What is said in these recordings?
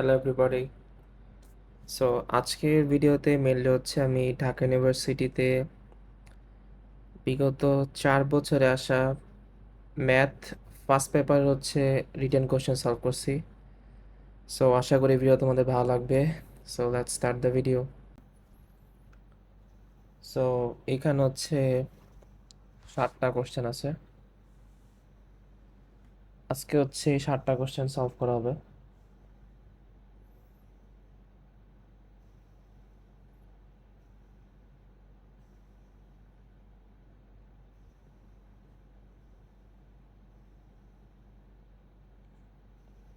Hello everybody. So আজকের ভিডিওতে mainly হচ্ছে আমি ঢাকা ইউনিভার্সিটিতে বিগত 4 বছরে আসা ম্যাথ ফার্স্ট পেপার হচ্ছে রিটেন কোশ্চেন সলভ করছি। সো আশা করি ভিডিও তোমাদের ভালো লাগবে। So let's start the video. So এখানে হচ্ছে 7টা কোশ্চেন আছে। আজকে হচ্ছে 7টা কোশ্চেন সলভ করা হবে।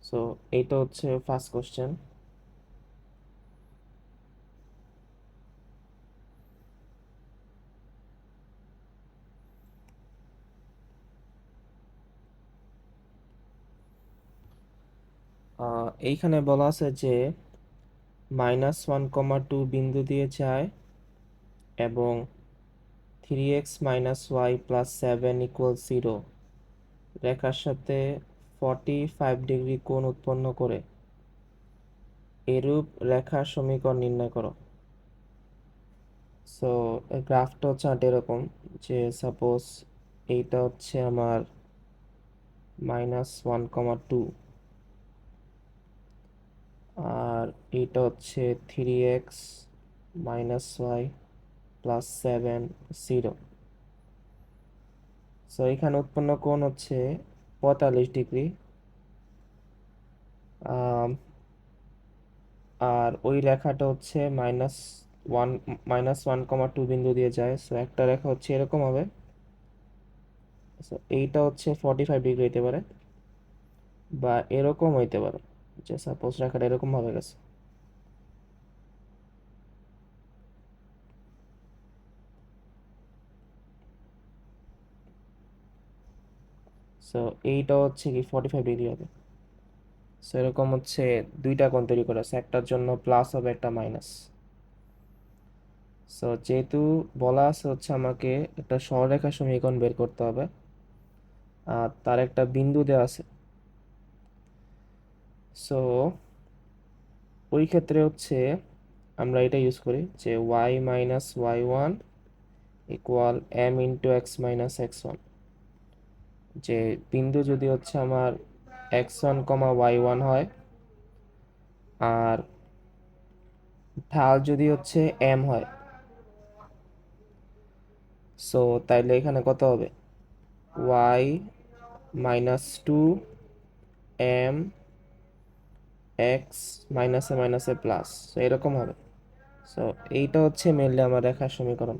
সো এইটা হচ্ছে ফার্স্ট কোশ্চেন। এইখানে বলা আছে যে -1,2 বিন্দু দিয়ে যায় এবং 3x - y + 7 = 0 রেখার সাথে 45 ডিগ্রি কোণ উৎপন্ন করে এরূপ রেখার সমীকরণ নির্ণয় করো। সো গ্রাফটা হচ্ছে এরকম যে সাপোজ এইটা হচ্ছে আমার -1,2 আর এইটা হচ্ছে 3x - y + 7 0। সো এখানে উৎপন্ন কোণ হচ্ছে 45 ডিগ্রি। আর ওই রেখাটা হচ্ছে -1,2 বিন্দু দিয়ে যায়। সো একটা রেখা হচ্ছে এরকম হবে। সো এইটা হচ্ছে 45 ডিগ্রি হইতে পারে বা এরকম হইতে পারে, যে সাপোজ রেখাটা এরকম ভাবে গেছে। সো এইটা হচ্ছে কি 45 ডিগ্রি হবে। সো এরকম হচ্ছে দুইটা কোণ তৈরি করে আছে, একটার জন্য প্লাস হবে, একটা মাইনাস। সো যেহেতু বলা আছে হচ্ছে আমাকে একটা সরলরেখা সমীকরণ বের করতে হবে আর তার একটা বিন্দু দেওয়া আছে। সো ওই ক্ষেত্রে হচ্ছে আমরা এটা ইউজ করি যে y - y1 = m × x - x1। যে বিন্দু যদি হচ্ছে আমার x1, y1 হয় আর ঢাল যদি হচ্ছে m হয়, সো তাইলে এখানে কত হবে y - 2 m x মাইনাসে মাইনাসে প্লাস, সো এরকম হবে। সো এইটা হচ্ছে মেনলি আমার রেখার সমীকরণ।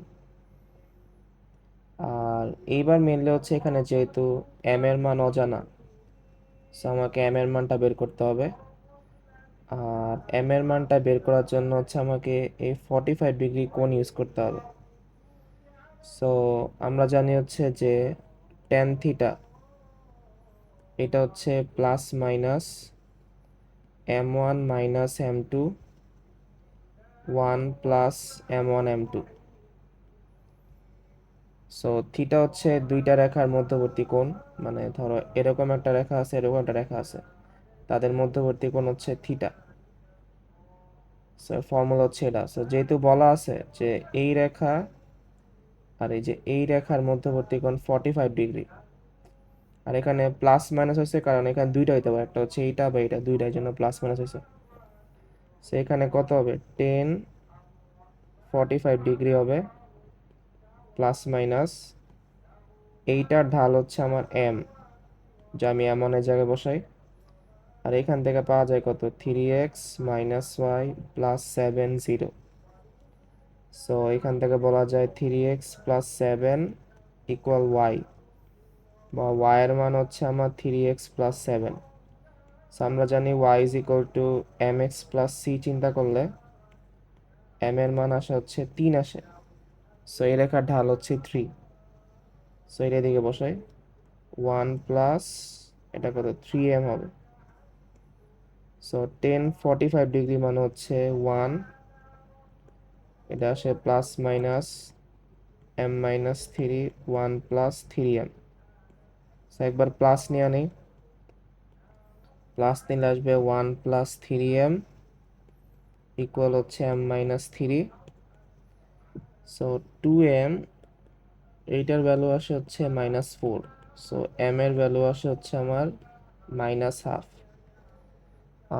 আর এইবার মেনলি হচ্ছে এখানে যেহেতু m এর মান অজানা, সো আমাকে m এর মানটা বের করতে হবে। আর m এর মানটা বের করার জন্য হচ্ছে আমাকে এই 45 ডিগ্রি কোণ ইউজ করতে হবে। সো আমরা জানি হচ্ছে যে tan থিটা এটা হচ্ছে plus minus m1 - m2 1 + m1 m2। So theta হচ্ছে দুইটা রেখার মধ্যবর্তী কোণ, মানে ধরো এরকম একটা রেখা আছে, এরকম একটা রেখা আছে, তাদের মধ্যবর্তী কোণ হচ্ছে থিটা। সো ফর্মুলা হচ্ছে এটা। সো যেহেতু বলা আছে যে এই রেখা আর এই যে এই রেখার মধ্যবর্তী কোণ 45 ডিগ্রি, আর এখানে প্লাস মাইনাস হয়েছে কারণ এখানে দুইটা হইতে পারে, একটা হচ্ছে এইটা বা এইটা, দুইটার জন্য প্লাস মাইনাস হয়েছে। সো এখানে কত হবে 10 45 ডিগ্রি হবে প্লাস মাইনাস এইটার ঢাল হচ্ছে আমার m, যা আমি এমন এর জায়গায় বসাই। আর এখান থেকে পাওয়া যায় কত 3x - y + 7 0। সো এখান থেকে বলা যায় 3x + 7 = y, বা y এর মান হচ্ছে আমার 3x + 7। সো আমরা জানি y = mx + c, চিন্তা করলে m এর মান আসে হচ্ছে 3 আসে। সো এই রেখার ঢাল হচ্ছে 3। সো এটা দিকে বসাই 1 প্লাস এটা কত 3m হবে। সো 10 45 ডিগ্রি মানে হচ্ছে 1, এটা আসে plus minus m - 3 1 + 3m। So একবার প্লাস নিয়ে নেই, প্লাস নিলে আসবে 1 প্লাস 3m ইকুয়াল হচ্ছে m মাইনাস 3। সো 2m, এইটার ভ্যালু আসে হচ্ছে -4। সো m এর ভ্যালু আসে হচ্ছে আমার -1/2।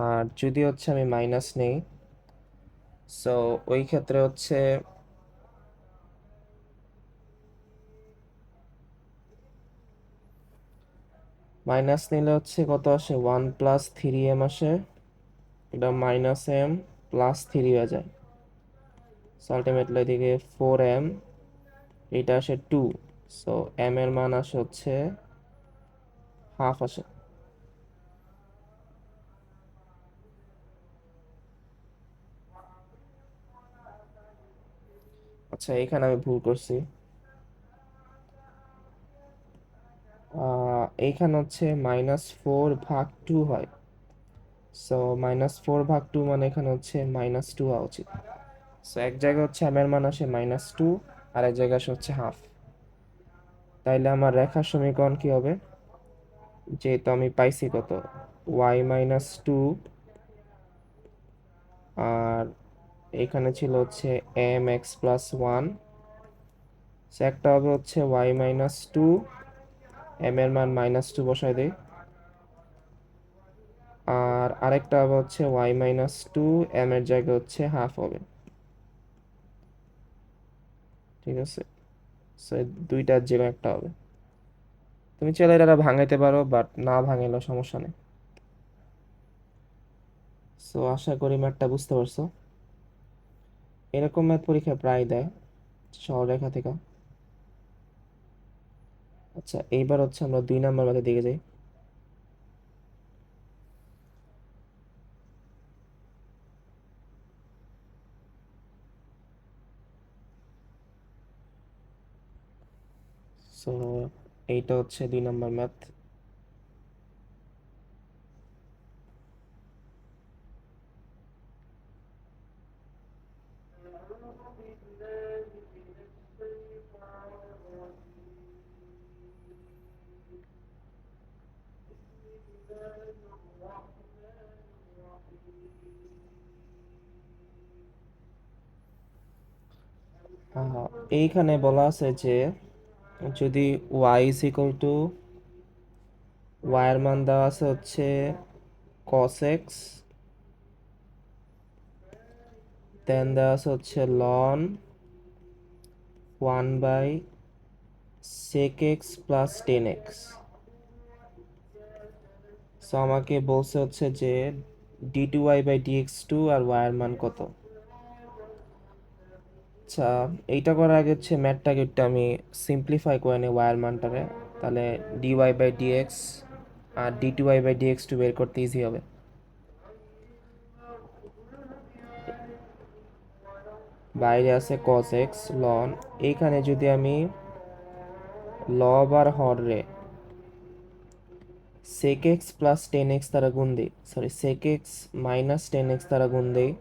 আর যদি হচ্ছে আমি মাইনাস নেই, সো ওই ক্ষেত্রে হচ্ছে মাইনাস নিলে হচ্ছে কত আসে, 1 প্লাস 3m আসে, এটা -m প্লাস 3 হয়ে যায়। সো আলটিমেটলি এদিকে 4m, এটা আসে 2। সো m এর মান আসে হচ্ছে হাফ আসে। আচ্ছা, এখানে আমি ভুল করছি। এইখানে হচ্ছে -4/2 হয়। সো -4/2 মানে এখানে হচ্ছে -2 হওয়া উচিত। সো এক জায়গায় হচ্ছে m এর মান আসে -2, আর এক জায়গায় আসে হচ্ছে হাফ। তাইলে আমার রেখার সমীকরণ কি হবে? যেহেতু আমি পাইছি কত, y-2, আর এখানে ছিল হচ্ছে mx প্লাস 1। সো একটা হবে হচ্ছে y-2, m এর মান -2 বসায় দেই। আর আরেকটা হবে হচ্ছে y-2, m এর জায়গায় হচ্ছে হাফ হবে। ঠিক আছে, সো দুইটার যে কোনো একটা হবে। তুমি চাইলে এটা ভাঙাইতে পারো, বাট না ভাঙাইলেও সমস্যা নেই। সো আশা করি ম্যাথটা বুঝতে পারছো। এরকম ম্যাথ পরীক্ষা প্রায় দেয় সরলরেখা থেকে। আচ্ছা, এইবার হচ্ছে আমরা 2 নম্বর ম্যাথের দিকে যাই। সো এইটা হচ্ছে 2 নম্বর ম্যাথ। এইখানে বলা আছে যে যদি y is equal two, y এর মান দেওয়া আছে হচ্ছে cos x, দেন দেওয়া আছে হচ্ছে ln 1 by sec x plus 10x। So আমাকে বলছে হচ্ছে যে d2y by dx2 R y এর মান কত। আচ্ছা, এইটা করার আগে হচ্ছে ম্যাথটাকে একটু আমি সিম্পলিফাই করে নিই y এর মানটাকে। তাহলে dy বাই dx আর d2y বাই dx2 বের করতে ইজি হবে। বাইরে আছে cos x ln, এইখানে যদি আমি লব আর হর রে sec x প্লাস 10x দ্বারা গুণ দিই, sorry sec x minus 10x দ্বারা গুণ দিই,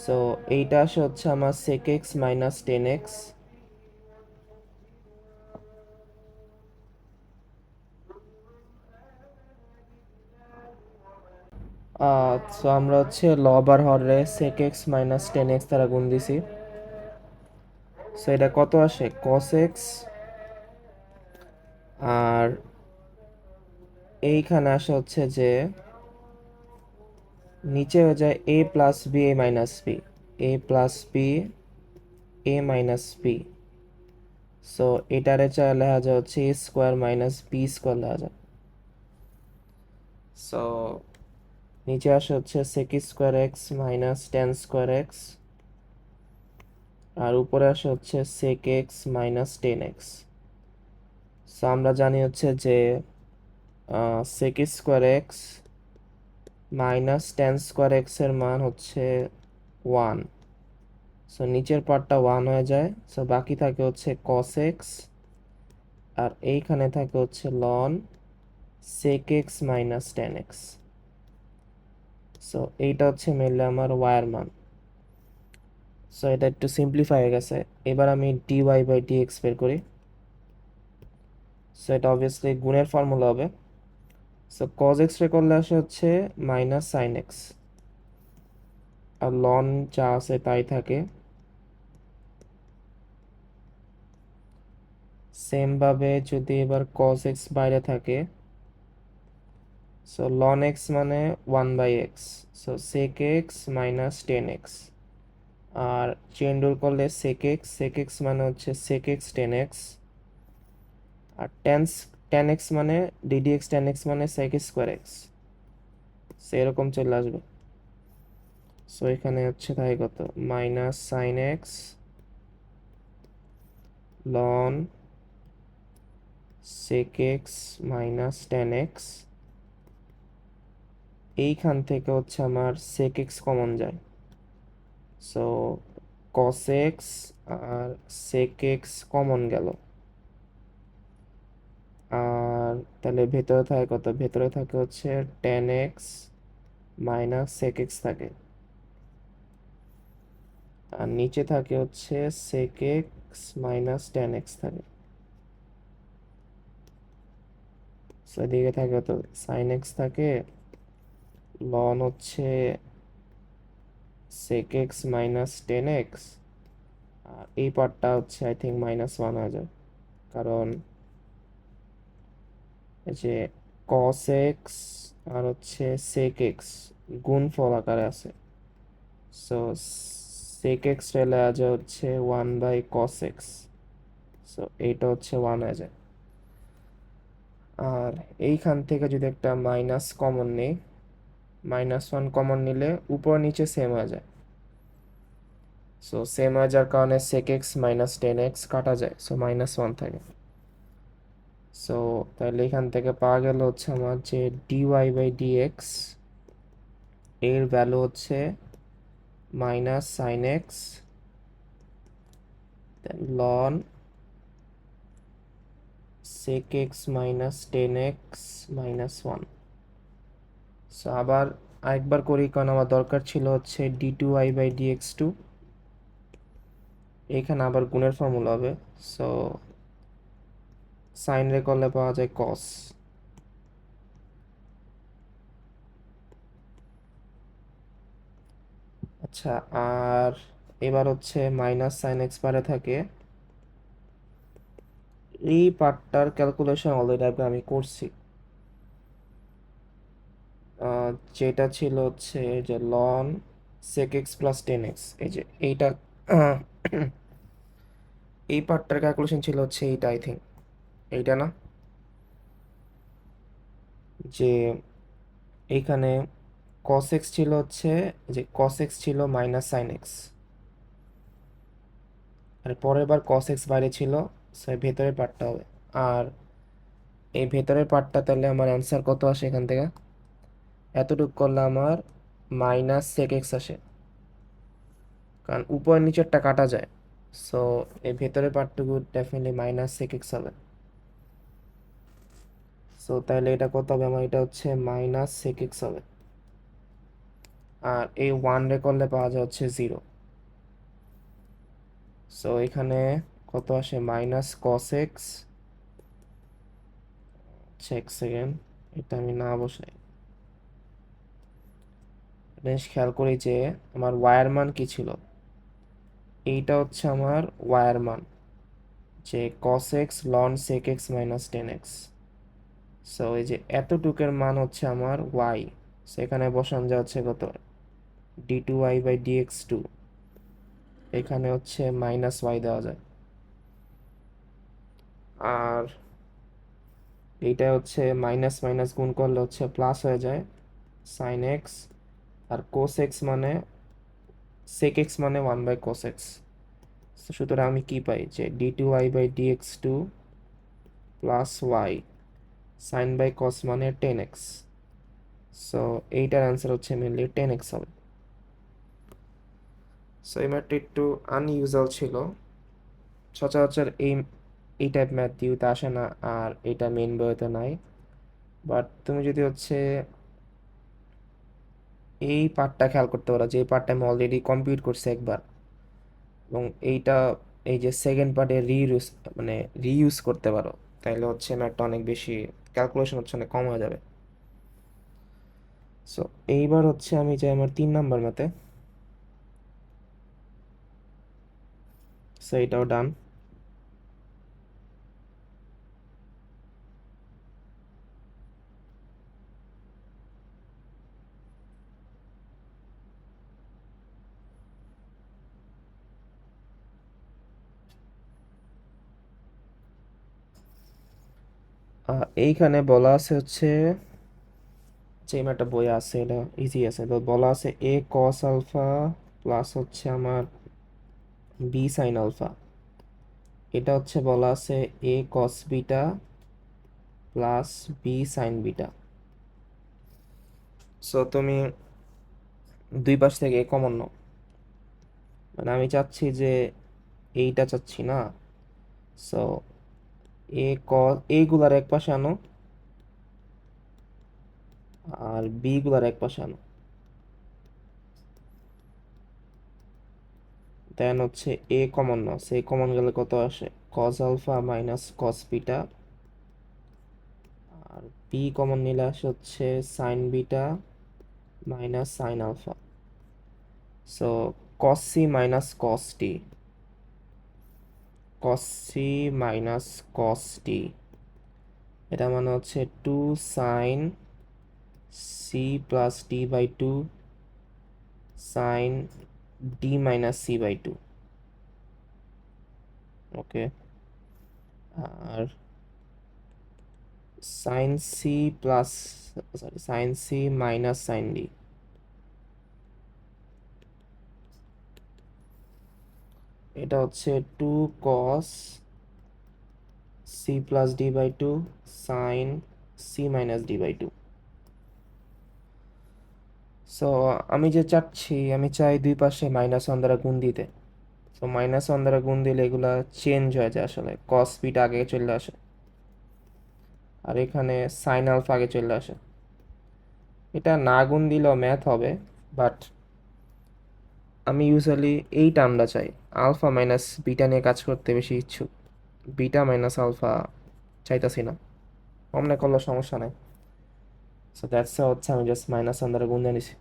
সো এইটা আসে হচ্ছে আমার sec x minus 10x। So আমরা হচ্ছে লব আর হর রে sec x মাইনাস 10x দ্বারা গুণ দিছি। সো এটা কত আসে, cos x, আর এইখানে আসে হচ্ছে যে নিচে হয়ে যায় a plus B A minus B, A plus B A minus B. So এটারে চায় লেখা যায় হচ্ছে a square minus B square লেখা যায়। সো নিচে আসে হচ্ছে sec square x minus tan square X, আর উপরে আসে হচ্ছে sec x minus 10x। So আমরা জানি হচ্ছে যে sec square x minus tan square x এর মান হচ্ছে 1। সো নিচের পার্টটা 1 হয়ে যায়, সো বাকি থাকে হচ্ছে cos x, আর এইখানে থাকে হচ্ছে ln sec x minus 10x। So এইটা হচ্ছে মেনলি আমার y এর মান। সো এটা একটু সিম্পলিফাই হয়ে গেছে। এবার আমি dy বাই dx বের করি। সো এটা অবভিয়াসলি গুণের ফর্মুলা হবে। সো কজ এক্স রে করলে আসে হচ্ছে মাইনাস সাইন এক্স, আর লন যা আছে তাই থাকে। সেম ভাবে যদি এবার কজ এক্স বাইরে থাকে, সো লন এক্স মানে 1/x, so sec x minus 10x। আর চেন রুল করলে সেক এক্স মানে হচ্ছে সেক এক্স 10x, আর টেন এক্স মানে ডিডি এক্স 10x মানে সেক স্কোয়ার এক্স, সেরকম চলে আসবে। সো এখানে হচ্ছে তাই কত, মাইনাস সাইন এক্স লন সেক এক্স মাইনাস 10x। এইখান থেকে হচ্ছে আমার সেক এক্স কমন যায়, সো কস এক্স আর সেক এক্স কমন গেল। আর তাহলে ভেতরে থাকে কত, ভেতরে থাকে হচ্ছে 10x মাইনাস সেক এক্স থাকে, আর নিচে থাকে হচ্ছে সেক এক্স মাইনাস 10x থাকে। সো এদিকে থাকে কত, সাইন এক্স থাকে লন হচ্ছে সেক এক্স মাইনাস 10x, আর এই পার্টটা হচ্ছে আই থিঙ্ক -1 হয়ে যায়, কারণ এই যে কস এক্স আর হচ্ছে সেক এক্স গুণফল আকারে আছে। সো সেক এক্স রেলে আছে হচ্ছে 1/cos x, সো এইটা হচ্ছে 1 হয়ে যায়। আর এইখান থেকে যদি একটা মাইনাস কমন নিই, -1 কমন নিলে উপর নিচে সেম হয়ে যায়। সো সেম হয়ে যাওয়ার কারণে সেক এক্স মাইনাস 10x কাটা যায়, সো -1 থাকে। সো তাহলে এখান থেকে পাওয়া গেল হচ্ছে আমার যে dy/dx এর ভ্যালু হচ্ছে মাইনাস সাইন এক্স লন sec x minus 10x -1। So আবার আরেকবার করি, কারণ আমার দরকার ছিল হচ্ছে d2y/dx2। এখানে আবার গুণের ফর্মুলা হবে, সো সাইন রে করলে পাওয়া যায় কস। আচ্ছা, আর এবার হচ্ছে মাইনাস সাইন এক্স পারে থাকে, এই পার্টটার ক্যালকুলেশন অলরেডি আমি করছি। যেটা ছিল হচ্ছে যে loan sec x plus 10x, এই যে এইটা আহ, এই পার্টটার ক্যালকুলেশন ছিল হচ্ছে এইটা, আই থিঙ্ক এইটা না, যে এইখানে cos x ছিল হচ্ছে, যে cos x ছিল মাইনাস সাইন এক্স, আর পরের বার cos x বাইরে ছিল, সো ভেতরের পার্টটা হবে। আর এই ভেতরের পার্টটা তাহলে আমার অ্যান্সার কত আসে এখান থেকে, এতটুকু করলে আমার মাইনাস সেক এক্স আসে, কারণ উপর নিচেরটা কাটা যায়। সো এই ভেতরের পার্টটুকু ডেফিনেটলি মাইনাস সেক এক্স হবে। সো তাহলে এটা কত হবে আমার, এটা হচ্ছে মাইনাস সেক এক্স হবে। আর এই 1 রে করলে পাওয়া যায় হচ্ছে 0। সো এখানে কত আসে, মাইনাস কস এক্স, এক সেকেন্ড, এটা আমি না বসাই, বেশ খেয়াল করি যে আমার ওয়ার মান কি ছিল। এইটা হচ্ছে আমার ওয়ার মান, যে কস এক্স লন sec x minus 10x। So এই যে এতটুকের মান হচ্ছে আমার ওয়াই, সেখানে বসান যা হচ্ছে কত, d2y/dx2, এখানে হচ্ছে -y দেওয়া যায়। আর এইটা হচ্ছে মাইনাস মাইনাস গুণ করলে হচ্ছে প্লাস হয়ে যায়, সাইন এক্স, আর কোস এক্স মানে সেক এক্স মানে 1/cos x। সুতরাং আমি কি পাই, যে d2y/dx2 plus y sine by cos মানে 10x। সো এইটার অ্যান্সার হচ্ছে মেনলি 10x হবে। সো এই ম্যাথটা একটু আনইউজুয়াল ছিল, সচরাচর এই টাইপ ম্যাথ দিউতে আসে না, আর এটা মেন বইতে নাই। বাট তুমি যদি হচ্ছে এই পার্টটা খেয়াল করতে পারো, যে এই পার্টটা আমি অলরেডি কমপ্লিট করছি একবার, এবং এইটা এই যে সেকেন্ড পার্টে রিইউজ মানে রিইউজ করতে পারো, তাইলে হচ্ছে ম্যাথটা অনেক বেশি, ক্যালকুলেশন হচ্ছে অনেক কম হয়ে যাবে। সো এইবার হচ্ছে আমি যাই আমার 3 নাম্বার ম্যাথে। সো এটাও ডান। এইখানে বলা আছে হচ্ছে, যে একটা বই আছে, এটা ইজি আছে, তো বলা আছে এ কস আলফা প্লাস হচ্ছে আমার বি সাইন আলফা। এটা হচ্ছে বলা আছে A cos beta plus B sine beta. So তুমি দুই পাশ থেকে এ কমন নাও। মানে আমি চাচ্ছি যে এইটা চাচ্ছি না। সো এ কস এইগুলার এক পাশে আনো আর বি গুলার এক পাশে আনো। দেন হচ্ছে a common now, say common গেলে কত আসে, cos alpha minus cos beta. আর বি কমন নিলে আসে হচ্ছে sine beta minus sine alpha. So cos C minus cos D, cos C minus cos D, এটা মানে হচ্ছে 2 sine C plus D by 2 sine D minus C by 2। Okay. আর sine C plus, sorry, sine C minus sine D, এটা হচ্ছে 2 cos C plus D by 2 sine C minus D by 2। So আমি যে চাচ্ছি, আমি চাই দুই পাশে -1 দ্বারা গুণ দিতে। সো -1 দ্বারা গুণ দিলে এগুলা চেঞ্জ হয়ে যায়, আসলে কস বিটা আগে চলে আসে আর এখানে সাইন আলফা আগে চলে আসে। এটা না গুণ দিলেও ম্যাথ হবে, বাট আমি ইউজুয়ালি এই টার্মটা চাই। আলফা মাইনাস বিটা নিয়ে কাজ করতে বেশি ইচ্ছুক, বিটা মাইনাস আলফা চাইতাছি না। অমনে করলে সমস্যা নাই। সো দ্যাটস হচ্ছে আমি জাস্ট -1 দ্বারা গুণ দিয়ে নিছি।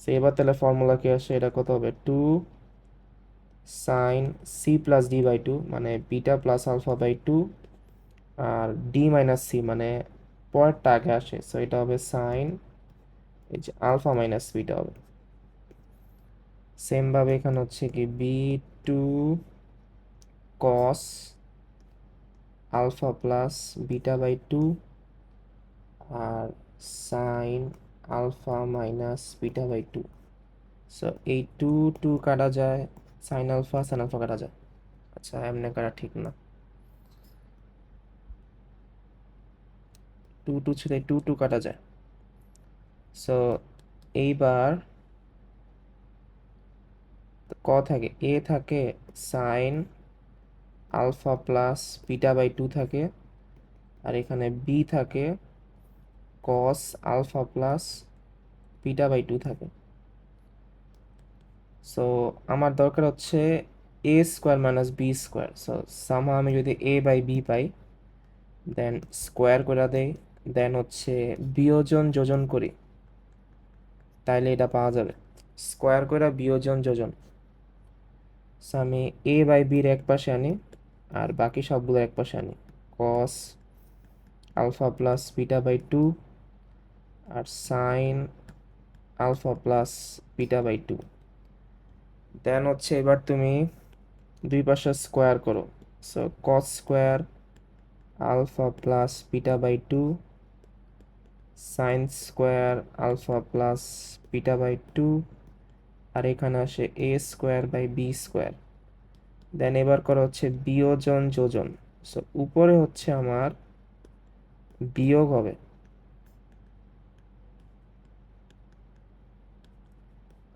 সো এবার তাহলে ফর্মুলা কি আসে, এটা কত হবে, 2 sine C plus D by 2 মানে বিটা প্লাস আলফা বাই 2 আর ডি মাইনাস সি মানে পরেরটা আগে আসে, সো এটা হবে সাইন এই যে আলফা মাইনাস বিটা হবে। সেম ভাবে এখানে হচ্ছে কি B 2 cos alpha plus beta by 2 আর sine alpha minus beta by 2। So এই 2 কাটা যায়, সাইন আলফা কাটা যায়। আচ্ছা, এমনি কাটা ঠিক না, 2 ছিল, 2 কাটা যায়। সো এইবার ক থাকে, এ থাকে sine alpha plus beta by 2 থাকে, আর এখানে বি থাকে cos alpha plus beta by 2 থাকে। সো আমার দরকার হচ্ছে A square minus B square. So somehow আমি যদি এ বাই বি পাই, দেন স্কোয়ার করে দেই, দেন হচ্ছে বিয়োজন যোজন করি, তাইলে এটা পাওয়া যাবে। স্কোয়ার করে বিয়োজন যোজন। সো আমি এ বাই বির এক পাশে আনি আর বাকি সবগুলো এক পাশে আনি, cos alpha plus beta by 2 আর sine alpha plus beta by 2। Then হচ্ছে এবার তুমি দুই পাশে স্কোয়ার করো। So cos square alpha plus beta by 2 sine square alpha plus beta by 2 আর এখানে আসে A square by B square. Then এবার করা হচ্ছে বিয়োজন যোজন। সো উপরে হচ্ছে আমার বিয়োগ হবে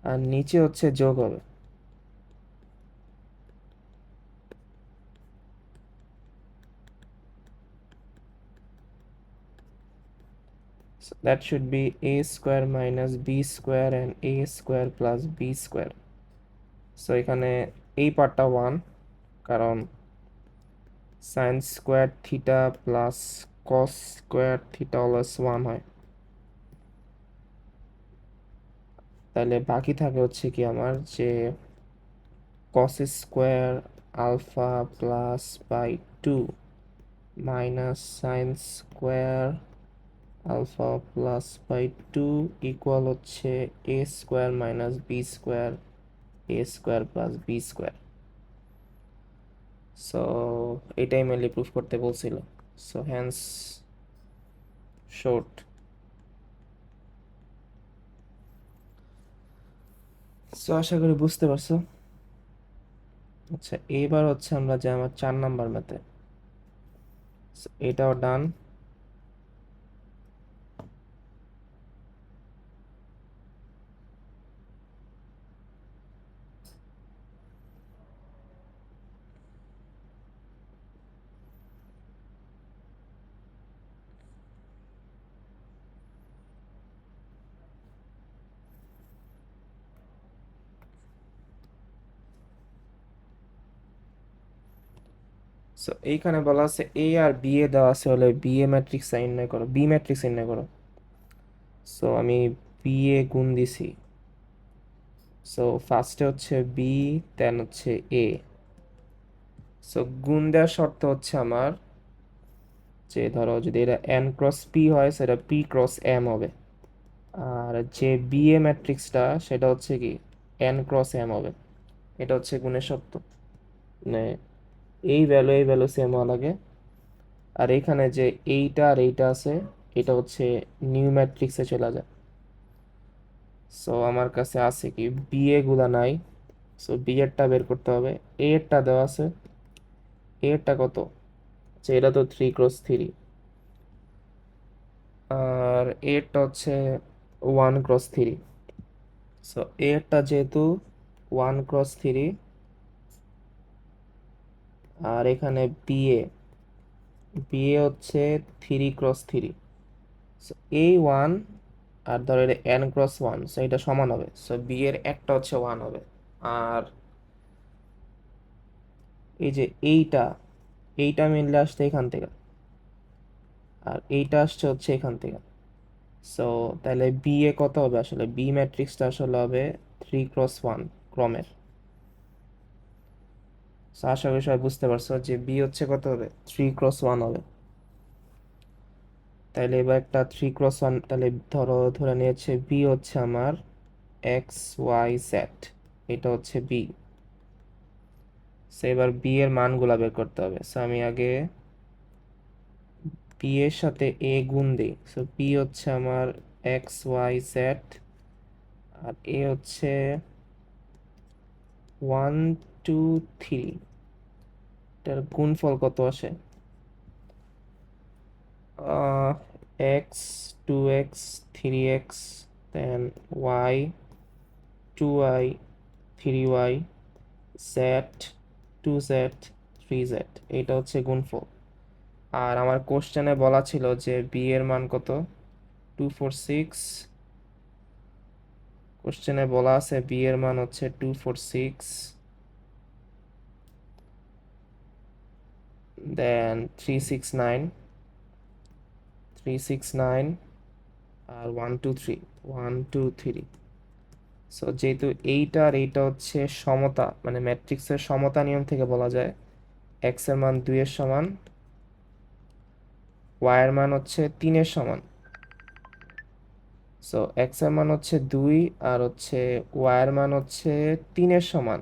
আর নিচে হচ্ছে যোগ হবে। So that should be a square minus b square and a square plus b square. So এখানে এই পার্টটা 1, কারণ sine square theta plus cos square theta always 1 হয়। তাহলে বাকি থাকে হচ্ছে কি আমার যে cos square alpha plus by 2 minus sine square alpha plus by 2 equal হচ্ছে A square minus B square A square plus B square. So এটাই মেনলি প্রুফ করতে বলছিল। So hence short. সো আশা করি বুঝতে পারছো। আচ্ছা, এইবার হচ্ছে আমরা যে আমার 4 নাম্বার ম্যাথে, এটাও ডান। সো এইখানে বলা আছে এ আর বি এ দেওয়া আছে হলে বি এ ম্যাট্রিক্স নির্ণয় করো, বি ম্যাট্রিক্স নির্ণয় করো। সো আমি বি এ গুণ দিছি। সো ফার্স্টে হচ্ছে বি, দেন হচ্ছে এ। সো গুণ দেওয়ার শর্ত হচ্ছে আমার যে ধরো যদি এটা এন ক্রস পি হয় সেটা পি ক্রস এম হবে। আর যে বি এ ম্যাট্রিক্সটা সেটা হচ্ছে কি এন ক্রস এম হবে। এটা হচ্ছে গুণের শর্ত, মানে এই ভ্যালু সেম হওয়া লাগে। আর এখানে যে এইটা আর এইটা আছে এটা হচ্ছে নিউ ম্যাট্রিক্সে চলে যায়। সো আমার কাছে আছে কি বি এ গুলা নাই। সো বি এরটা বের করতে হবে। এ এরটা দেওয়া আছে, এ এরটা কত, আচ্ছা এটা তো 3 ক্রস 3। আর এ এরটা হচ্ছে 1 ক্রস 3। সো এ এরটা যেহেতু 1 ক্রস 3, আর এখানে বি এ, বি এ হচ্ছে 3 ক্রস 3। সো এই 1 আর ধরো এটা n ক্রস 1, সো এটা সমান হবে। সো বি এর একটা হচ্ছে 1 হবে। আর এই যে এইটা, এইটা মিললে আসছে এখান থেকে, আর এইটা আসছে হচ্ছে এখান থেকে। সো তাহলে বি এ কত হবে, আসলে বি ম্যাট্রিক্সটা আসলে হবে 3 ক্রস 1 ক্রমের। সো আশা করি সবাই বুঝতে পারছো যে বি হচ্ছে কত হবে, 3 ক্রস 1 হবে। তাহলে এবার একটা 3 ক্রস 1, তাহলে ধরো ধরে নিয়েছে বি হচ্ছে আমার XYZ, এটা হচ্ছে বি। সো এবার বি এর মানগুলা বের করতে হবে। সো আমি আগে পি এর সাথে এ গুণ দিই। সো পি হচ্ছে আমার XYZ, আর এ হচ্ছে 1 2 3। এটার গুণফল কত আসে, এক্স 2x 3x, দেন y 2y 3y, Z 2z 3z, এটা হচ্ছে গুণফল। আর আমার কোশ্চেনে বলা ছিল যে বি এর মান কত, 246। কোশ্চেনে বলা আছে বি এর মান হচ্ছে 246, দেন 369 আর 1 2 3 সো যেহেতু এইটা আর এইটা হচ্ছে সমতা, মানে ম্যাট্রিক্সের সমতা নিয়ম থেকে বলা যায় এক্স এর মান 2 এর সমান, ওয়াই এর মান হচ্ছে 3 এর সমান। সো এক্স এর মান হচ্ছে 2 আর হচ্ছে ওয়াই এর মান হচ্ছে 3 এর সমান।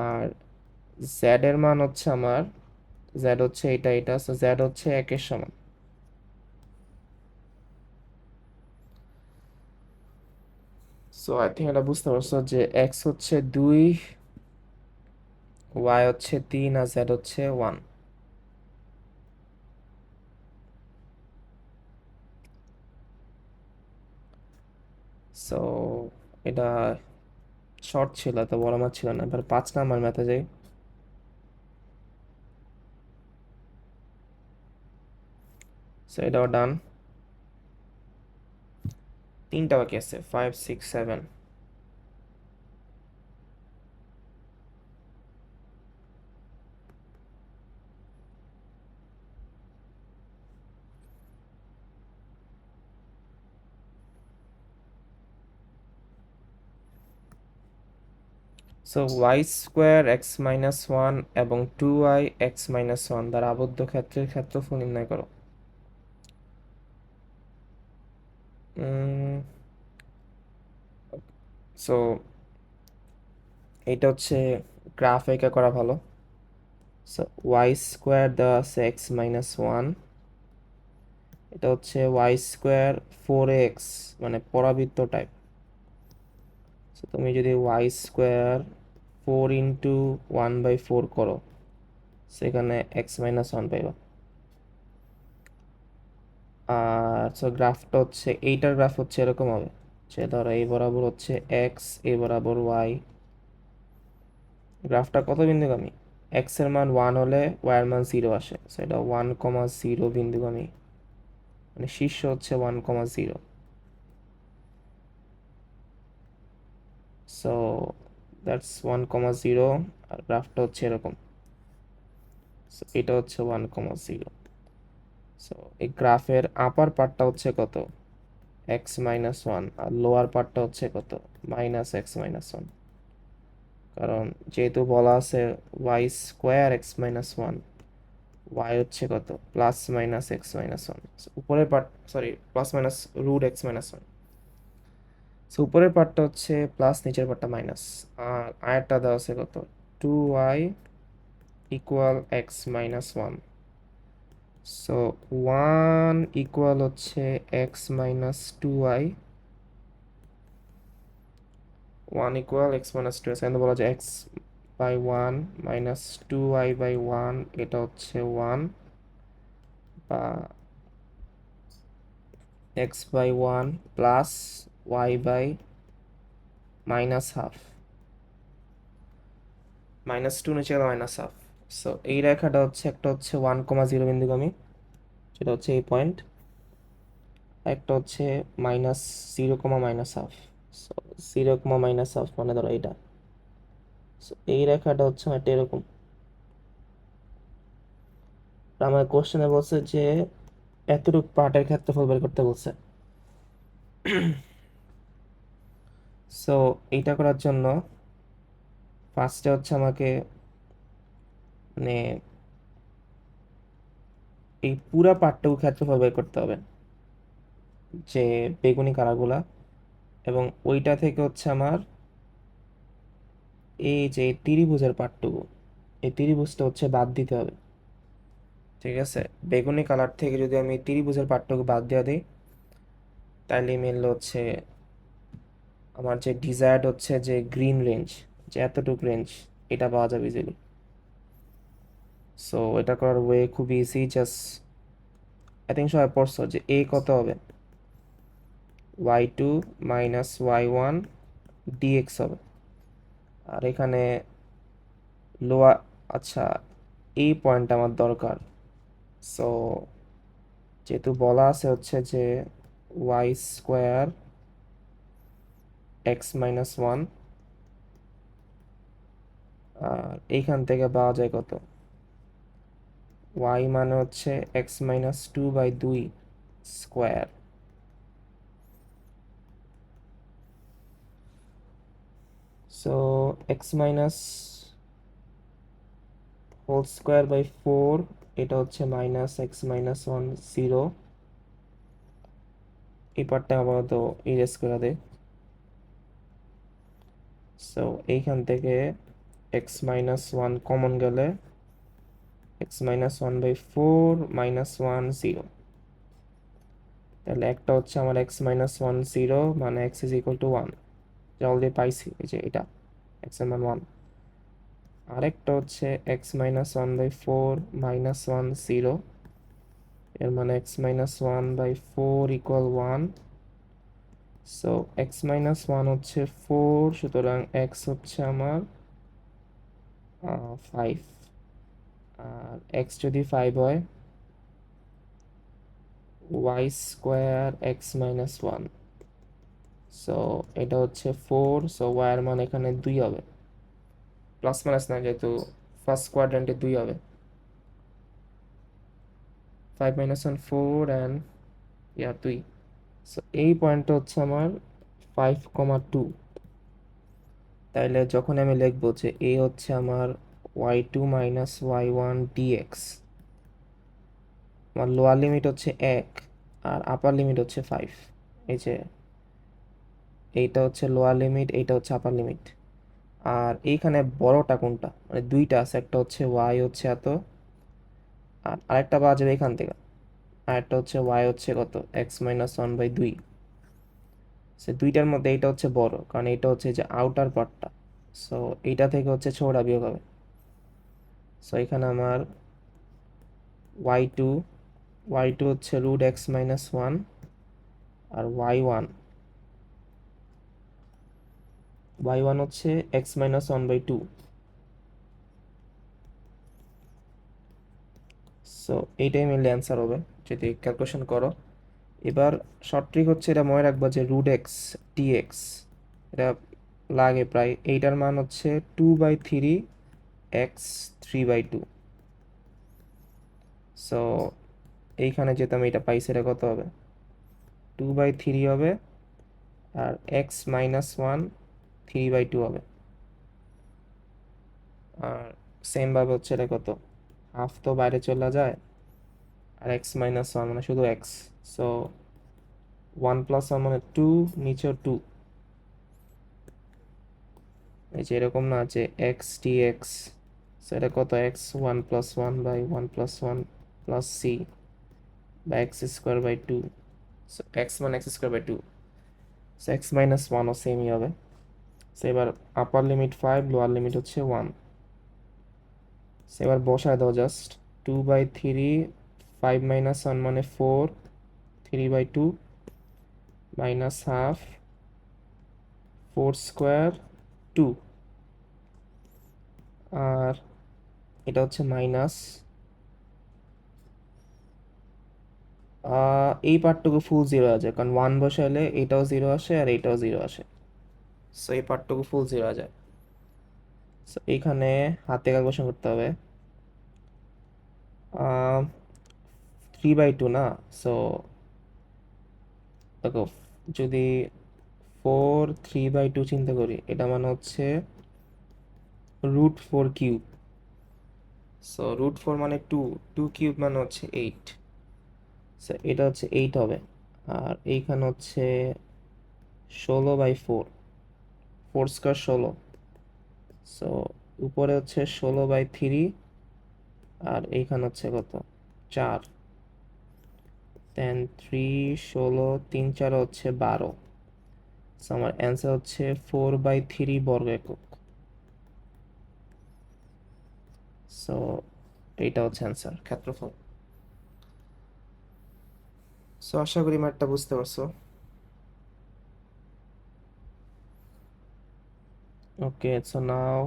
আর জেড এর মান হচ্ছে আমার, জেড হচ্ছে এটা, সো জেড হচ্ছে 1 এর সমান। সো আই থিঙ্ক এটা বুঝতে পারছো যে এক্স হচ্ছে 2, ওয়াই হচ্ছে 3, আর জেড হচ্ছে 1। সো এটা শর্ট ছিল, এত বড় মাছ ছিল না। এবার 5 নাম্বার ম্যাথে যাই। সো এটাও ডান। 3টা বাকি আছে, 5 6 7। So y square x minus one এবং 2y এক্স মাইনাস ওয়ান দ্বারা আবদ্ধ ক্ষেত্রের ক্ষেত্রফল নির্ণয় করো। সো এটা হচ্ছে গ্রাফ এঁকে করা ভালো। সো ওয়াই স্কোয়ার দেওয়া আছে এক্স মাইনাস ওয়ান, এটা হচ্ছে ওয়াই স্কোয়ার 4x, মানে পরাবৃত্ত টাইপ। সো তুমি যদি ওয়াই স্কোয়ার 4 × 1/4 করো, সেখানে এক্স মাইনাস ওয়ান পাইবা। আর সো গ্রাফটা হচ্ছে, এইটার গ্রাফ হচ্ছে এরকম হবে যে ধরো এই বরাবর হচ্ছে এক্স, এই বরাবর ওয়াই। গ্রাফটা কত বিন্দুগামী? এক্স এর মান 1 হলে ওয়াই এর মান 0 আসে, সো এটা 1,0 বিন্দুগামী, মানে শীর্ষ হচ্ছে 1,0। সো দ্যাটস 1,0, আর গ্রাফটা হচ্ছে এরকম। সো এটা হচ্ছে 1,0। সো এই গ্রাফের আপার পার্টটা হচ্ছে কত? এক্স মাইনাস ওয়ান, আর লোয়ার পার্টটা হচ্ছে কত? Minus X minus one. কারণ যেহেতু বলা আছে Y square x minus one, Y হচ্ছে কত? Plus minus X minus one. উপরের part, sorry, plus minus root X minus one. So উপরের পার্টটা হচ্ছে প্লাস, নিচের পার্টটা মাইনাস। আর আরেকটা দেওয়া আছে কত? 2y equal X minus one. So 1 equal হচ্ছে X minus 2y, 1 equal X minus 2, সেখানে বলা যায় x by one minus 2y/1, এটা হচ্ছে 1, বা x by one plus y by minus half, -2 নিচে গেলে মাইনাস হাফ। সো এই রেখাটা হচ্ছে, একটা হচ্ছে 1,0 বিন্দুগামী, সেটা হচ্ছে এই পয়েন্ট। একটা হচ্ছে -0, সো 0, মানে ধরো এটা। সো এই রেখাটা হচ্ছে একটা এরকম। আমার কোশ্চেনে বলছে যে এতটুকু পার্টের ক্ষেত্রফল বের করতে বলছে। সো এইটা করার জন্য ফার্স্টে হচ্ছে আমাকে, মানে এই পুরা পার্টটুকু ক্ষেত্রফল বের করতে হবে, যে বেগুনি কালারগুলা, এবং ওইটা থেকে হচ্ছে আমার এই যে ত্রিভুজের পার্টটুকু, এই ত্রিভুজটা হচ্ছে বাদ দিতে হবে। ঠিক আছে, বেগুনি কালার থেকে যদি আমি ত্রিভুজের পার্টটুকু বাদ দিয়ে দিই, তাহলে মিললে হচ্ছে আমার যে ডিজায়ার্ড হচ্ছে যে গ্রিন রেঞ্জ, যে এতটুকু রেঞ্জ, এটা পাওয়া যাবে ইজিলি। সো এটা করার ওয়ে খুব ইজি, জাস্ট আই থিঙ্ক সবাই পড়ছো যে এ কত হবে, y2 মাইনাস y1 dx হবে। আর এখানে লোয়ার, আচ্ছা, এই পয়েন্ট আমার দরকার। সো যেহেতু বলা আছে হচ্ছে যে Y square x minus one, আর এইখান থেকে পাওয়া যায় কত? ওয়াই মানে হচ্ছে X minus 2/2 square. So X minus whole square by 4, এটা হচ্ছে মাইনাস এক্স মাইনাস ওয়ান, 0। এই পার্টটা আপাতত ইরেজ করে দেয়। সো এইখান থেকে এক্স মাইনাস ওয়ান কমন গেলে এক্স মাইনাস 1/4 -1, 0। তাহলে একটা হচ্ছে আমার এক্স মাইনাস ওয়ান, 0, মানে এক্স ইজ ইকুয়াল টু 1, যা অলরেডি পাইছি, এই যে এটা এক্স এর মান 1। আরেকটা হচ্ছে এক্স মাইনাস 1/4 -1, 0, এর মানে x minus 1/4 equal 1। So X minus 1 হচ্ছে 4, সুতরাং এক্স হচ্ছে আমার 5। আর এক্স যদি 5 হয়, y square x minus 1, so এটা হচ্ছে 4। সো ওয়াই এর মান এখানে 2 হবে, প্লাস মাইনাস না, যেহেতু ফার্স্ট কোয়াড্রেন্টে 2 হবে। 5 - 1, 4, অ্যান্ড 2। সো এই পয়েন্টটা হচ্ছে আমার 5,2। তাইলে যখন আমি লিখবো যে এ হচ্ছে আমার y2 মাইনাস y1 dx, আমার লোয়ার লিমিট হচ্ছে 1 আর আপার লিমিট হচ্ছে 5। এই যে এইটা হচ্ছে লোয়ার লিমিট, এইটা হচ্ছে আপার লিমিট। আর এইখানে বড়টা কোনটা, মানে দুইটা আছে, একটা হচ্ছে y হচ্ছে এত, আর আরেকটা পাওয়া যাবে এখান থেকে, আরেকটা হচ্ছে y হচ্ছে কত, x মাইনাস 1/2। সে দুইটার মধ্যে এইটা হচ্ছে বড়, কারণ এটা হচ্ছে যে আউটার পার্টটা। সো এইটা থেকে হচ্ছে ছোটটা বিয়োগ হবে। সো এখানে আমার y2 y2 হচ্ছে রুট x মাইনাস 1, আর y1 হচ্ছে x মাইনাস 1/2। সো এইটাই মেনলি অ্যান্সার হবে যদি ক্যালকুলেশন করো। এবার শর্ট ট্রিক হচ্ছে, এটা মনে রাখবা যে রুট এক্স ডিএক্স এটা লাগে প্রায়, এইটার মান হচ্ছে 2/3 এক্স 3/2। সো এইখানে যেতাম, এটা পাইছে, এটা কত হবে, 2/3 হবে, আর এক্স মাইনাস 1 3/2 হবে। আর সেমভাবে হচ্ছে এটা কত, হাফ তো বাইরে চলে যায়, আর এক্স মাইনাস 1 মানে শুধু এক্স। সো 1 প্লাস 1 মানে 2, নিচেও 2। এই যে এরকম না যে এক্স ডিএক্স, সেটা কত, এক্স 1+1/1+1 প্লাস সি বা x² 2। সো এক্স মানে x²/2। সো এক্স মাইনাস 1ও সেমই হবে। সো এবার আপার লিমিট 5, লোয়ার লিমিট হচ্ছে 1। সো এবার বসায় দাও জাস্ট, 2/3, 5 মাইনাস 1 মানে 4, 3/2 মাইনাস হাফ 4²2। আর এটা হচ্ছে মাইনাস, এই পার্টটুকু ফুল জিরো আছে, কারণ 1 বসাইলে এটাও জিরো আসে আর এইটাও জিরো আসে। সো এই পার্টটুকু ফুল জিরো যায়। সো এইখানে হাতে ক্যালকুলেশন করতে হবে। 3/2 না, সো দেখো, যদি 4 3/2 চিন্তা করি, এটা মানে হচ্ছে √4³ সো √4 মানে 2, 2³ মানে হচ্ছে 8। সো এটা হচ্ছে 8 হবে। আর এইখানে হচ্ছে 16/4, 4² 16। সো উপরে হচ্ছে 16/3, আর এইখানে হচ্ছে কত, 4, দেন 3 16 3 4 হচ্ছে 12। সো আমার অ্যান্সার হচ্ছে 4/3 বর্গ একক। সো এইটা হচ্ছে অ্যান্সার, ক্ষেত্রফল। সো আশা করি ম্যাথটা বুঝতে পারছো। ওকে, সো নাও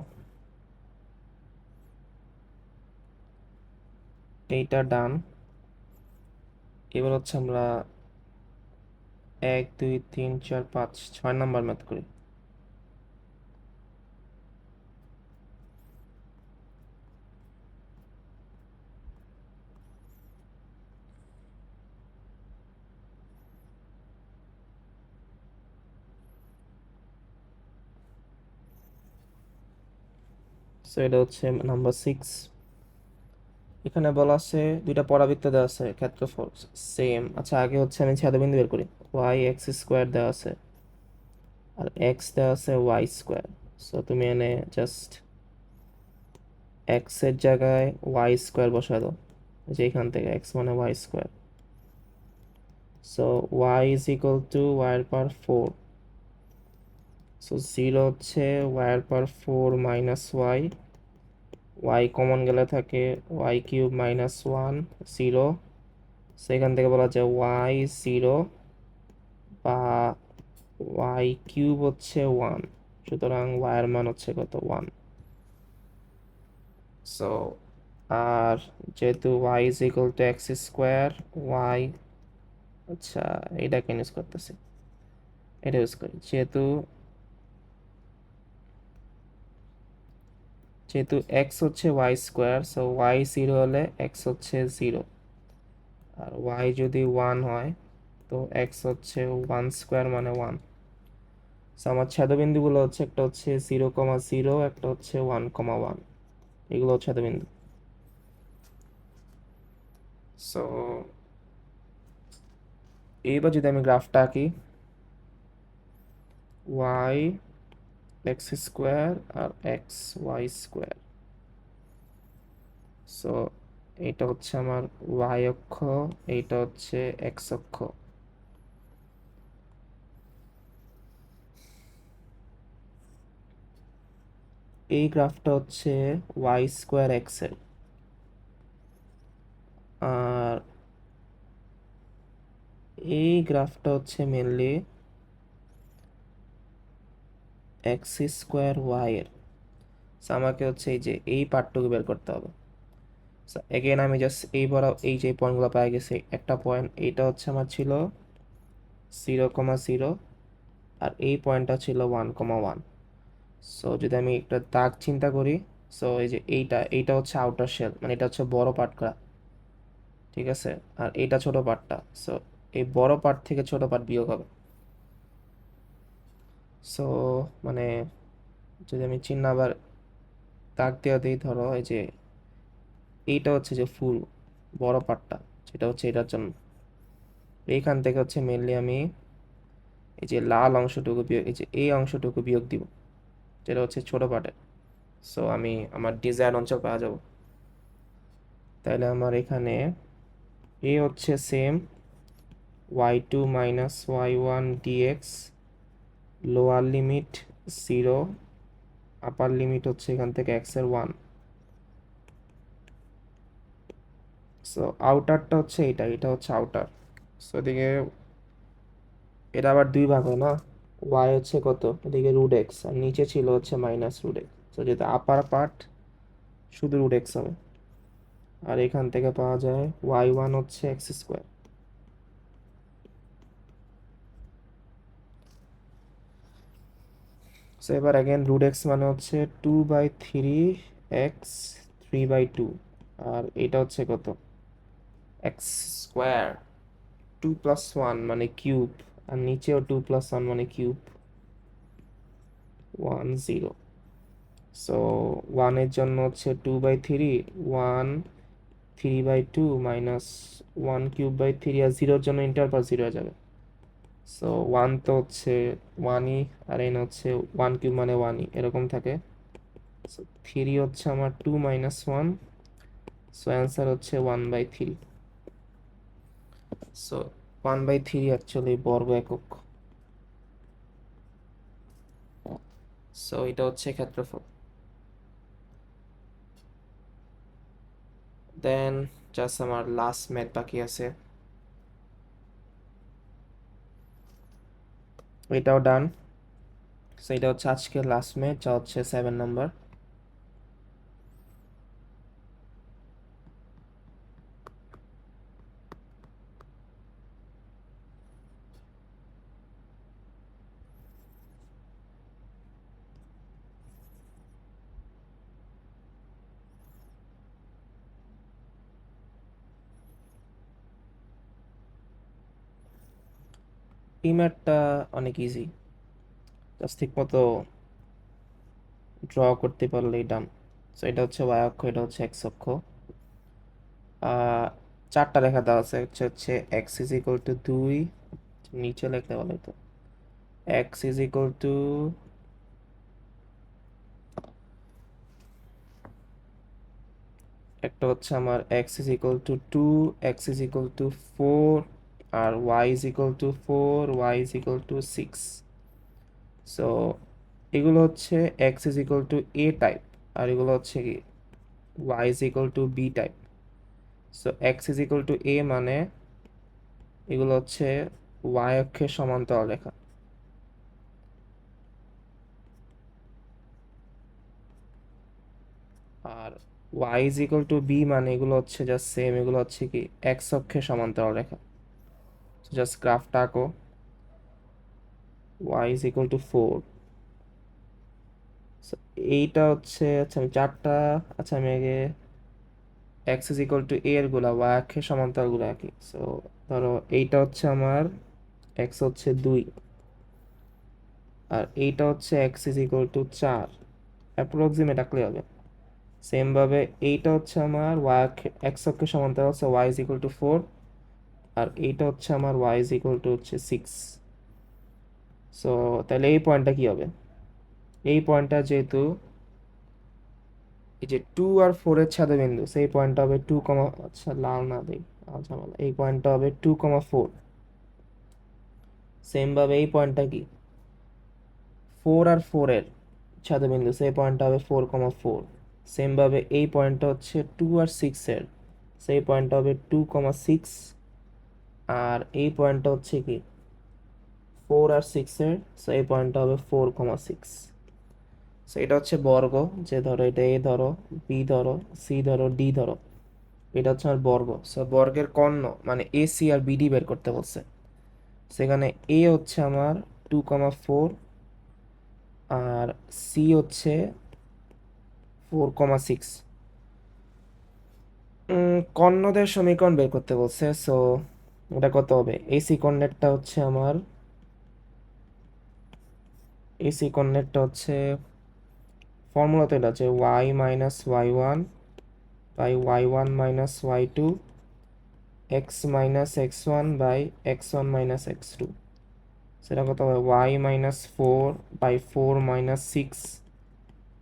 এইটা ডান। এবার হচ্ছে আমরা 1 2 3 4 5 6 নাম্বার ম্যাথ করি। সো এটা হচ্ছে নাম্বার 6। এখানে বলা আছে দুইটা পরাবৃত্ত দেওয়া আছে, ক্ষেত্রফল সেম। আচ্ছা, আগে হচ্ছে আমি ছেদবিন্দু বের করি। y(x²) দেওয়া আছে, আর x দেওয়া আছে y²। সো তুমি এনে জাস্ট x এর জায়গায় y² বসায় দাও, যে এখান থেকে x মানে y²। So y is equal two y এর পাওয়ার 4। সো 0 হচ্ছে y এর পাওয়ার 4 মাইনাস y কমন গেলে থাকে y³ মাইনাস 1 0। সেখান থেকে বলা যায় y0 বা y³ হচ্ছে 1, সুতরাং y এর মান হচ্ছে কত, 1। সো আর যেহেতু y is equal two x², y, আচ্ছা এটাকে ইউজ করতেছি, এটা ইউজ করি, যেহেতু যেহেতু x হচ্ছে y², সো y0 হলে x হচ্ছে 0, আর y যদি 1 হয় তো x হচ্ছে 1² মানে 1। সো আমার ছেদবিন্দুগুলো হচ্ছে একটা হচ্ছে 0,0, একটা হচ্ছে 1,1, এগুলো হচ্ছে ছেদবিন্দু। সো এইবার যদি আমি গ্রাফটা আঁকি, ওয়াই এক্স স্কোয়ার আর এক্স ওয়াই স্কোয়ার। সো এটা হচ্ছে আমার ওয়াই অক্ষ, এইটা হচ্ছে এক্স অক্ষ। এই গ্রাফটা হচ্ছে ওয়াই স্কোয়ার এক্স এর, আর এই গ্রাফটা হচ্ছে মেনলি এক্স স্কোয়ার ওয়াই এর। সো আমাকে হচ্ছে এই যে এই পার্টটুকু বের করতে হবে। সো এগেন আমি জাস্ট এই যে পয়েন্টগুলো পাই গেছি, একটা পয়েন্ট এইটা হচ্ছে আমার ছিল 0,0, আর এই পয়েন্টটা ছিল 1,1। সো যদি আমি একটা দাগ চিন্তা করি, সো এই যে এইটা হচ্ছে আউটার শেল, মানে এটা হচ্ছে বড় পার্টটা, ঠিক আছে, আর এইটা ছোট পার্টটা। সো এই বড় পার্ট থেকে ছোট পার্ট বিয়োগ হবে। সো মানে যদি আমি চিহ্ন আবার দাগ দেওয়া দিই, ধরো এই যে এইটা হচ্ছে যে ফুল বড় পার্টটা, যেটা হচ্ছে এটার জন্য, এইখান থেকে হচ্ছে মেনলি আমি এই যে লাল অংশটুকু বিয়োগ, এই যে এই অংশটুকু বিয়োগ দিব, যেটা হচ্ছে ছোট পার্টের। সো আমি আমার ডিজাইন অঞ্চল পাওয়া যাব। তাহলে আমার এখানে এ হচ্ছে same y2 minus y1 dx, lower limit 0, আপার লিমিট হচ্ছে এখান থেকে x এর 1। সো আউটারটা হচ্ছে এটা হচ্ছে আউটার। সো এদিকে এটা আবার দুই ভাগ হয় না, y হচ্ছে কত, এদিকে রুট এক্স আর নিচে ছিল হচ্ছে মাইনাস রুট এক্স। সো যেহেতু আপার পার্ট শুধু রুট এক্স হবে, আর এখান থেকে পাওয়া যায় y1 হচ্ছে এক্স স্কোয়ার। সো এবার অ্যাগেন রুট এক্স মানে হচ্ছে 2/3 এক্স 3/2, আর এটা হচ্ছে কত, এক্স স্কোয়ার 2+1 মানে কিউব, আর নিচেও 2+1 মানে কিউব, 10। সো ওয়ানের জন্য হচ্ছে 2/3, 3/2 মাইনাস 1³/3, আর জিরোর জন্য ইন্টার পার জিরো হয়ে যাবে। সো ওয়ান তো হচ্ছে ওয়ানই, আর এন হচ্ছে 1³ মানে ওয়ানই, এরকম থাকে। সো থ্রি হচ্ছে আমার 2 - 1, সো অ্যান্সার হচ্ছে 1/3। সো 1/3 অ্যাকচুয়ালি বর্গ একক। সো এটা হচ্ছে ক্ষেত্রফল। দেন জাস্ট আমার লাস্ট ম্যাথ বাকি আছে, এটাও ডান। সো এটা হচ্ছে আজকের লাস্ট ম্যাথ, যা হচ্ছে 7 নম্বর। এই ম্যাথটা অনেক ইজি, জাস্ট ঠিক মতো ড্র করতে পারলেই ডান। সো এটা হচ্ছে y অক্ষ, এটা হচ্ছে x অক্ষ। চারটা রেখা দেওয়া আছে, হচ্ছে x ইজ ইকুয়াল টু 2, নিচে লিখতে বলে তো, x ইজ ইকুয়াল টু একটা হচ্ছে আমার x is equal to 2, x is equal to 4, আর y is equal to 4, y is equal to 6। So এগুলো হচ্ছে x is equal to a type, আর এগুলো হচ্ছে কি y is equal to b type. So x is equal to a মানে এগুলো হচ্ছে y অক্ষের সমান্তরাল রেখা, আর y is equal to b মানে এগুলো হচ্ছে জাস্ট সেম, এগুলো হচ্ছে কি x অক্ষের সমান্তরাল রেখা। জাস্ট গ্রাফটা আঁকো, y ইজ ইকুয়াল টু 4। এইটা হচ্ছে, আচ্ছা আমি চারটা, আচ্ছা আমি আগে x is equal to a এর গুলা y অক্ষের সমান্তরাল গুলো আঁকি। সো ধরো এইটা হচ্ছে আমার x হচ্ছে 2, আর এইটা হচ্ছে x is equal to 4, approximate আঁকলে হবে। সেমভাবে এইটা হচ্ছে আমার ওয়াই এক্স অক্ষের সমান্তরাল, হচ্ছে ওয়াই ইজ ইকুয়াল টু 4, আর এইটা হচ্ছে আমার ওয়াই ইজ ইকুয়াল টু হচ্ছে 6। সো তাহলে এই পয়েন্টটা কি হবে? এই পয়েন্টটা যেহেতু এই যে 2 আর 4 এর ছাদবিন্দু, সেই পয়েন্টটা হবে 2, আচ্ছা লাল না দেই, ঝামেলা, এই পয়েন্টটা হবে 2,4। সেম ভাবে এই পয়েন্টটা কি 4 আর 4 এর ছাদবিন্দু, সেই পয়েন্টটা হবে 4,4। সেম ভাবে এই পয়েন্টটা হচ্ছে 2 আর 6 এর, সেই পয়েন্টটা হবে 2,6। আর এই পয়েন্টটা হচ্ছে কি 4 আর 6 এর, সো এই পয়েন্টটা হবে 4,6। সো এটা হচ্ছে বর্গ, যে ধরো এটা এ ধরো, বি ধরো, সি ধরো, ডি ধরো, এটা হচ্ছে আমার বর্গ। সো বর্গের কর্ণ মানে এ সি আর বিডি বের করতে বলছে। সেখানে এ হচ্ছে আমার 2,4, আর সি হচ্ছে 4,6। কর্ণদের সমীকরণ বের করতে বলছে। সো ওটা কত হবে? এসি কর্ণেরটা হচ্ছে আমার, এসি কর্ণেরটা হচ্ছে ফর্মুলা তো এটা, যে y minus y one by y one minus y two x minus x one by x one minus x two. সেটা কত হবে? Y minus 4 by 4 minus 6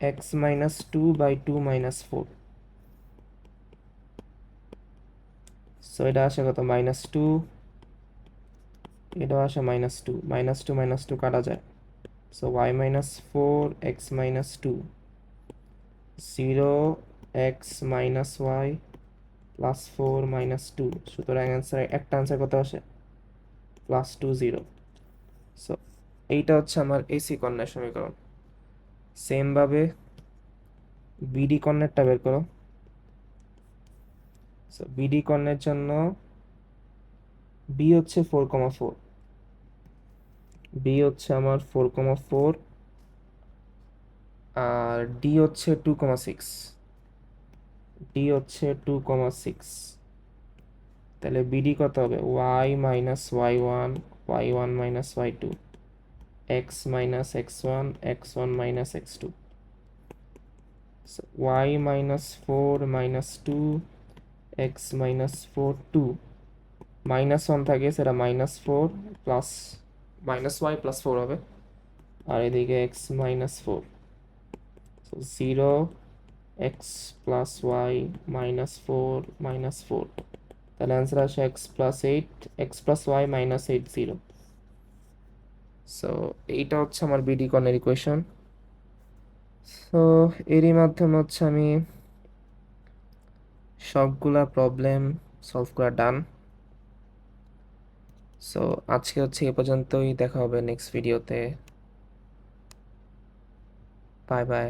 x minus 2 by 2 minus 4। So এটা আসে কত? -2, এটাও আসে -2, -2 -2 কাটা যায়। So y minus 4 x minus 2, 0 x minus y plus 4 minus 2। সুতরাং অ্যান্সার, একটা অ্যান্সার কত আসে? +2 0। সো এইটা হচ্ছে আমার এসি কর্ণের সমীকরণ। সেম ভাবে বিডি কর্ণেরটা বের করো। সো বিডি কর্ণের জন্য বি হচ্ছে 4,4, বি হচ্ছে আমার 4,4, আর ডি হচ্ছে 2,6, ডি হচ্ছে 2,6। তাহলে বিডি কত হবে? Y minus y one, y one minus y two, x minus x one, x one minus x two. Y minus 4 minus 2 x minus 4 2, -1 থাকে, সেটা -4 প্লাস মাইনাস ওয়াই প্লাস 4 হবে, আর এদিকে x minus 4। 0 x plus y -4 -4। তাহলে answer আসে x+8, x+y -8 0। So এইটা হচ্ছে আমার বিডি কর্ণের ইকুয়েশন। সো এরই মাধ্যমে হচ্ছে আমি সবগুলা প্রবলেম সলভ করা ডান। সো আজকে হচ্ছে এ পর্যন্তই, দেখা হবে নেক্সট ভিডিওতে। Bye bye.